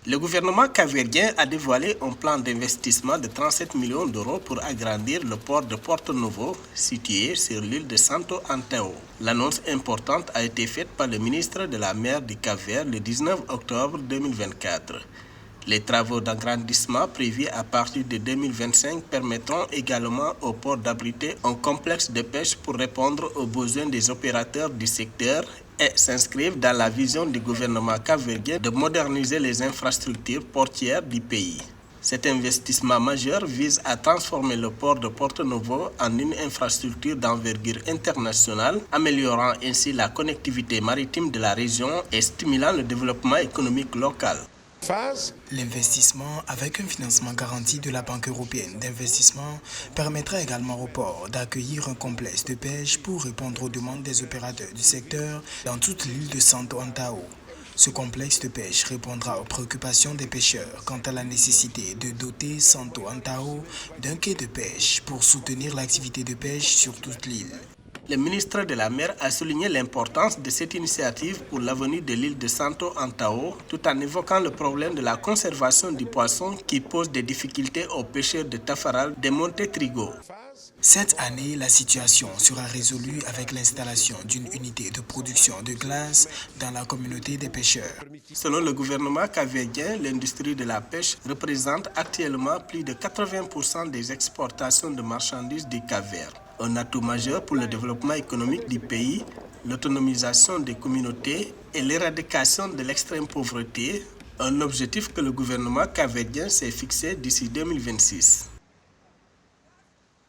Le gouvernement capverdien a dévoilé un plan d'investissement de 37 millions d'euros pour agrandir le port de Porto Novo, situé sur l'île de Santo Antão. L'annonce importante a été faite par le ministre de la Mer du Cap-Vert le 19 octobre 2024. Les travaux d'agrandissement prévus à partir de 2025 permettront également au port d'abriter un complexe de pêche pour répondre aux besoins des opérateurs du secteur et s'inscrivent dans la vision du gouvernement capverdien de moderniser les infrastructures portières du pays. Cet investissement majeur vise à transformer le port de Porto Novo en une infrastructure d'envergure internationale, améliorant ainsi la connectivité maritime de la région et stimulant le développement économique local. L'investissement avec un financement garanti de la Banque européenne d'investissement permettra également au port d'accueillir un complexe de pêche pour répondre aux demandes des opérateurs du secteur dans toute l'île de Santo Antão. Ce complexe de pêche répondra aux préoccupations des pêcheurs quant à la nécessité de doter Santo Antão d'un quai de pêche pour soutenir l'activité de pêche sur toute l'île. Le ministre de la Mer a souligné l'importance de cette initiative pour l'avenir de l'île de Santo Antão, tout en évoquant le problème de la conservation du poisson qui pose des difficultés aux pêcheurs de Tafaral de Monte Trigo. Cette année, la situation sera résolue avec l'installation d'une unité de production de glace dans la communauté des pêcheurs. Selon le gouvernement capverdien, l'industrie de la pêche représente actuellement plus de 80% des exportations de marchandises du Cap-Vert. Un atout majeur pour le développement économique du pays, l'autonomisation des communautés et l'éradication de l'extrême pauvreté, un objectif que le gouvernement capverdien s'est fixé d'ici 2026.